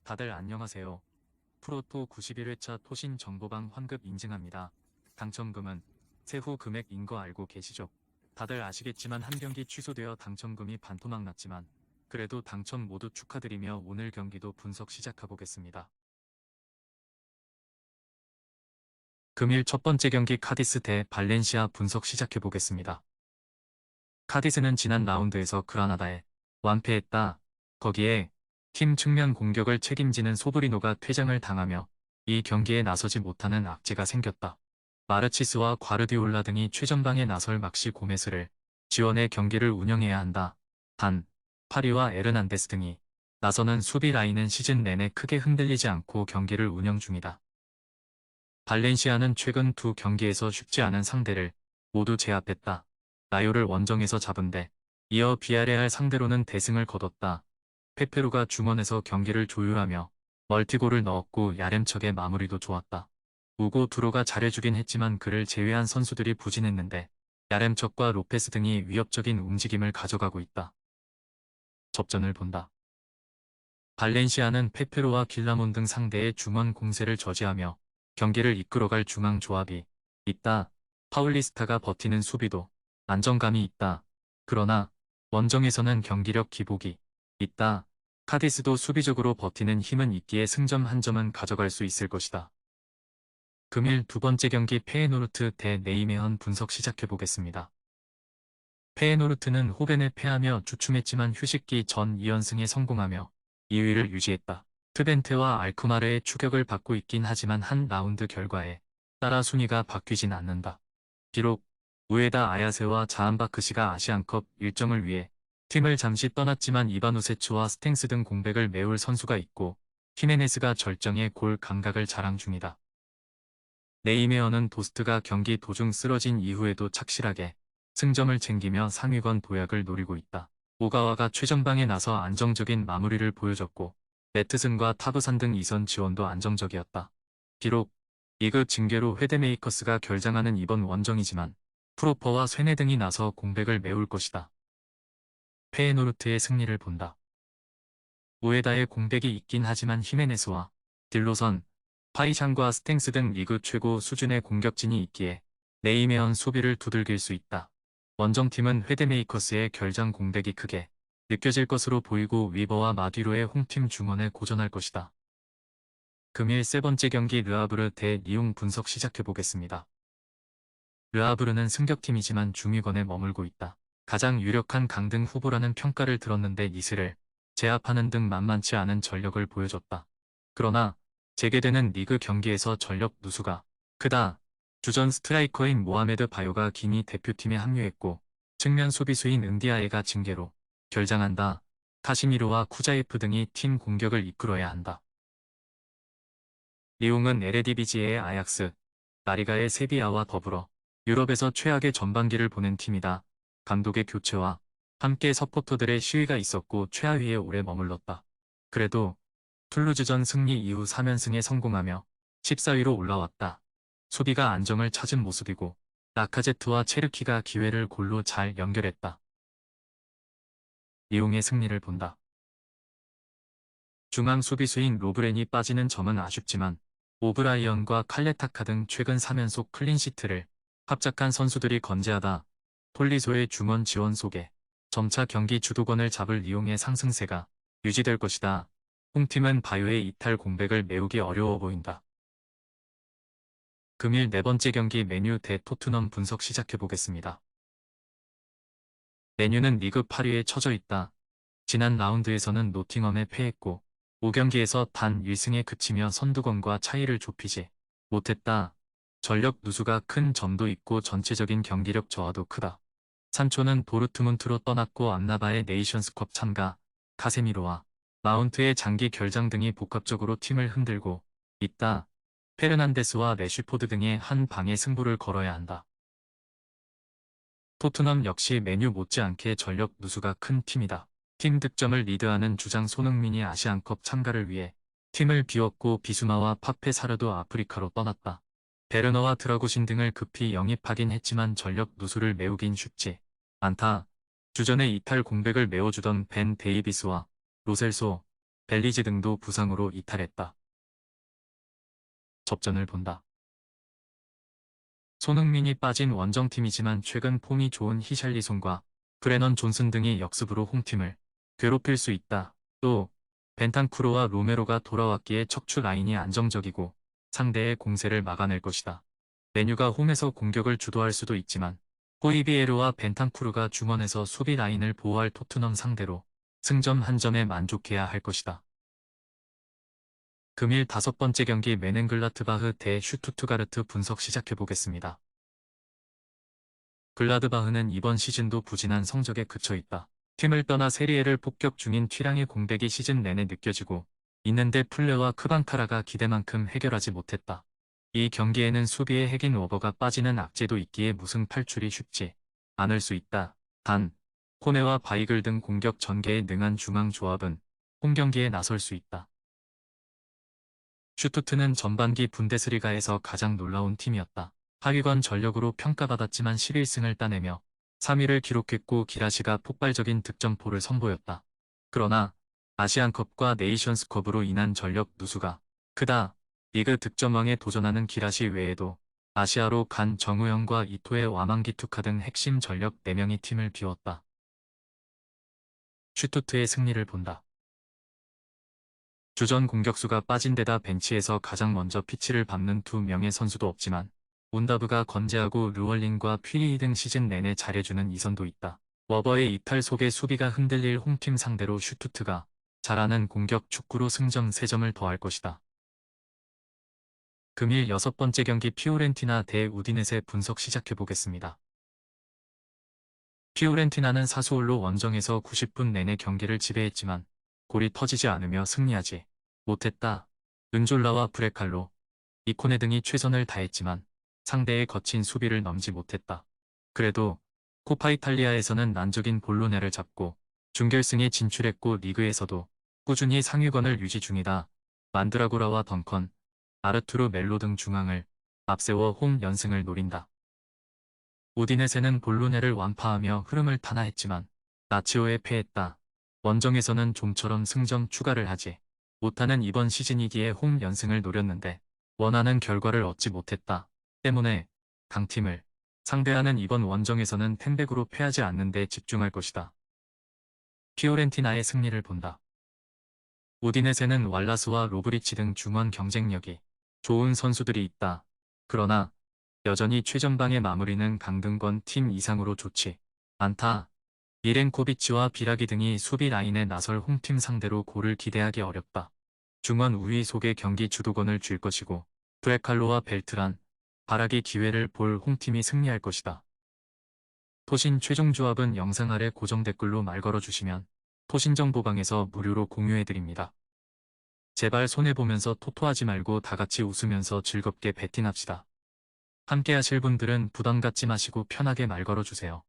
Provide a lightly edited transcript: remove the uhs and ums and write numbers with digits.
다들 안녕하세요. 프로토 91회차 토신 정보방 환급 인증합니다. 당첨금은 세후 금액인 거 알고 계시죠? 다들 아시겠지만 한 경기 취소되어 당첨금이 반토막 났지만 그래도 당첨 모두 축하드리며 오늘 경기도 분석 시작해보겠습니다. 금일 첫 번째 경기 카디스 대 발렌시아 분석 시작해보겠습니다. 카디스는 지난 라운드에서 그라나다에 완패했다. 거기에 팀 측면 공격을 책임지는 소브리노가 퇴장을 당하며 이 경기에 나서지 못하는 악재가 생겼다. 마르치스와 과르디올라 등이 최전방에 나설 막시 고메스를 지원해 경기를 운영해야 한다. 단, 파리와 에르난데스 등이 나서는 수비 라인은 시즌 내내 크게 흔들리지 않고 경기를 운영 중이다. 발렌시아는 최근 두 경기에서 쉽지 않은 상대를 모두 제압했다. 라요를 원정에서 잡은 데 이어 비아레알 상대로는 대승을 거뒀다. 페페루가 중원에서 경기를 조율하며 멀티골을 넣었고 야рем척의 마무리도 좋았다. 우고 두로가 잘해주긴 했지만 그를 제외한 선수들이 부진했는데 야렘척과 로페스 등이 위협적인 움직임을 가져가고 있다. 접전을 본다. 발렌시아는 페페로와 길라몬 등 상대의 중원 공세를 저지하며 경기를 이끌어갈 중앙 조합이 있다. 파울리스타가 버티는 수비도 안정감이 있다. 그러나 원정에서는 경기력 기복이 있다. 카디스도 수비적으로 버티는 힘은 있기에 승점 한 점은 가져갈 수 있을 것이다. 금일 두 번째 경기 페에노르트 대 네이메헌 분석 시작해보겠습니다. 페에노르트는 호벤을 패하며 주춤했지만 휴식기 전 2연승에 성공하며 2위를 유지했다. 트벤테와 알크마르의 추격을 받고 있긴 하지만 한 라운드 결과에 따라 순위가 바뀌진 않는다. 비록 우에다 아야세와 자한바크시가 아시안컵 일정을 위해 팀을 잠시 떠났지만 이바누세츠와 스탱스 등 공백을 메울 선수가 있고 히메네스가 절정의 골 감각을 자랑 중이다. 네이메어는 도스트가 경기 도중 쓰러진 이후에도 착실하게 승점을 챙기며 상위권 도약을 노리고 있다. 오가와가 최전방에 나서 안정적인 마무리를 보여줬고 매트슨과 타브산 등 이선 지원도 안정적이었다. 비록 리그 징계로 헤데메이커스가 결장하는 이번 원정이지만 프로퍼와 쇠네 등이 나서 공백을 메울 것이다. 페에노르트의 승리를 본다. 우에다의 공백이 있긴 하지만 히메네스와 딜로선, 파이샹과 스탱스 등 리그 최고 수준의 공격진이 있기에 네이메언 수비를 두들길 수 있다. 원정팀은 헤데메이커스의 결장 공백이 크게 느껴질 것으로 보이고 위버와 마디로의 홈팀 중원에 고전할 것이다. 금일 세 번째 경기 르아브르 대 리옹 분석 시작해보겠습니다. 르아브르는 승격팀이지만 중위권에 머물고 있다. 가장 유력한 강등 후보라는 평가를 들었는데 니스를 제압하는 등 만만치 않은 전력을 보여줬다. 그러나 재개되는 리그 경기에서 전력 누수가 크다. 주전 스트라이커인 모하메드 바요가 기니 대표팀에 합류했고 측면 수비수인 은디아에가 징계로 결장한다. 카시미로와 쿠자예프 등이 팀 공격을 이끌어야 한다. 리옹은 에레디비지의 아약스, 라리가의 세비야와 더불어 유럽에서 최악의 전반기를 보낸 팀이다. 감독의 교체와 함께 서포터들의 시위가 있었고 최하위에 오래 머물렀다. 그래도 툴루즈전 승리 이후 3연승에 성공하며 14위로 올라왔다. 수비가 안정을 찾은 모습이고 라카제트와 체르키가 기회를 골로 잘 연결했다. 리옹의 승리를 본다. 중앙 수비수인 로브렌이 빠지는 점은 아쉽지만 오브라이언과 칼레타카 등 최근 3연속 클린시트를 합작한 선수들이 건재하다. 톨리소의 중원 지원 속에 점차 경기 주도권을 잡을 리옹의 상승세가 유지될 것이다. 홈팀은 바요의 이탈 공백을 메우기 어려워 보인다. 금일 네 번째 경기 메뉴 대 토트넘 분석 시작해보겠습니다. 메뉴는 리그 8위에 처져 있다. 지난 라운드에서는 노팅엄에 패했고 5경기에서 단 1승에 그치며 선두권과 차이를 좁히지 못했다. 전력 누수가 큰 점도 있고 전체적인 경기력 저하도 크다. 산초는 도르트문트로 떠났고 암라바의 네이션스컵 참가, 카세미로와 마운트의 장기 결장 등이 복합적으로 팀을 흔들고 있다. 페르난데스와 레쉬포드 등의 한 방에 승부를 걸어야 한다. 토트넘 역시 메뉴 못지않게 전력 누수가 큰 팀이다. 팀 득점을 리드하는 주장 손흥민이 아시안컵 참가를 위해 팀을 비웠고 비수마와 파페 사르도 아프리카로 떠났다. 베르너와 드라구신 등을 급히 영입하긴 했지만 전력 누수를 메우긴 쉽지 않다. 주전의 이탈 공백을 메워주던 벤 데이비스와 로셀소, 벨리즈 등도 부상으로 이탈했다. 접전을 본다. 손흥민이 빠진 원정팀이지만 최근 폼이 좋은 히샬리송과 브레넌 존슨 등이 역습으로 홈팀을 괴롭힐 수 있다. 또 벤탄쿠르와 로메로가 돌아왔기에 척추 라인이 안정적이고 상대의 공세를 막아낼 것이다. 메뉴가 홈에서 공격을 주도할 수도 있지만 호이비에르와 벤탄쿠르가 중원에서 수비 라인을 보호할 토트넘 상대로 승점 한 점에 만족해야 할 것이다. 금일 5번째 경기 메넨글라트바흐 대 슈투트가르트 분석 시작해보겠습니다. 글라드바흐는 이번 시즌도 부진한 성적에 그쳐있다. 팀을 떠나 세리에를 폭격 중인 튀랑의 공백이 시즌 내내 느껴지고 있는데 플레와 크방카라가 기대만큼 해결하지 못했다. 이 경기에는 수비의 핵인 워버가 빠지는 악재도 있기에 무승 탈출이 쉽지 않을 수 있다. 단, 코네와 바이글 등 공격 전개에 능한 중앙 조합은 홈경기에 나설 수 있다. 슈투트는 전반기 분데스리가에서 가장 놀라운 팀이었다. 하위권 전력으로 평가받았지만 11승을 따내며 3위를 기록했고 기라시가 폭발적인 득점포를 선보였다. 그러나 아시안컵과 네이션스컵으로 인한 전력 누수가 크다. 리그 득점왕에 도전하는 기라시 외에도 아시아로 간 정우영과 이토의 와망기 투카 등 핵심 전력 4명이 팀을 비웠다. 슈투트의 승리를 본다. 주전 공격수가 빠진 데다 벤치에서 가장 먼저 피치를 밟는 2명의 선수도 없지만 온다브가 건재하고 르월링과 퓨리 등 시즌 내내 잘해주는 이선도 있다. 워버의 이탈 속에 수비가 흔들릴 홈팀 상대로 슈투트가 잘하는 공격 축구로 승점 3점을 더할 것이다. 금일 6번째 경기 피오렌티나 대 우디네세 분석 시작해보겠습니다. 피오렌티나는 사수올로 원정에서 90분 내내 경기를 지배했지만 골이 터지지 않으며 승리하지 못했다. 은졸라와 브레칼로, 이코네 등이 최선을 다했지만 상대의 거친 수비를 넘지 못했다. 그래도 코파 이탈리아에서는 난적인 볼로네를 잡고 준결승에 진출했고 리그에서도 꾸준히 상위권을 유지 중이다. 만드라고라와 덩컨, 아르투르 멜로 등 중앙을 앞세워 홈 연승을 노린다. 우디네세는 볼로네를 완파하며 흐름을 타나했지만 나치오에 패했다. 원정에서는 좀처럼 승점 추가를 하지 못하는 이번 시즌이기에 홈 연승을 노렸는데 원하는 결과를 얻지 못했다. 때문에 강팀을 상대하는 이번 원정에서는 텐백으로 패하지 않는 데 집중할 것이다. 피오렌티나의 승리를 본다. 우디네세는 왈라스와 로브리치 등 중원 경쟁력이 좋은 선수들이 있다. 그러나 여전히 최전방의 마무리는 강등권 팀 이상으로 좋지 않다. 미렌코비치와 비라기 등이 수비 라인에 나설 홈팀 상대로 골을 기대하기 어렵다. 중원 우위 속에 경기 주도권을 쥘 것이고 브레칼로와 벨트란, 바라기 기회를 볼 홈팀이 승리할 것이다. 토신 최종 조합은 영상 아래 고정 댓글로 말 걸어주시면 토신정보방에서 무료로 공유해드립니다. 제발 손해보면서 토토하지 말고 다같이 웃으면서 즐겁게 베팅합시다. 함께 하실 분들은 부담 갖지 마시고 편하게 말 걸어주세요.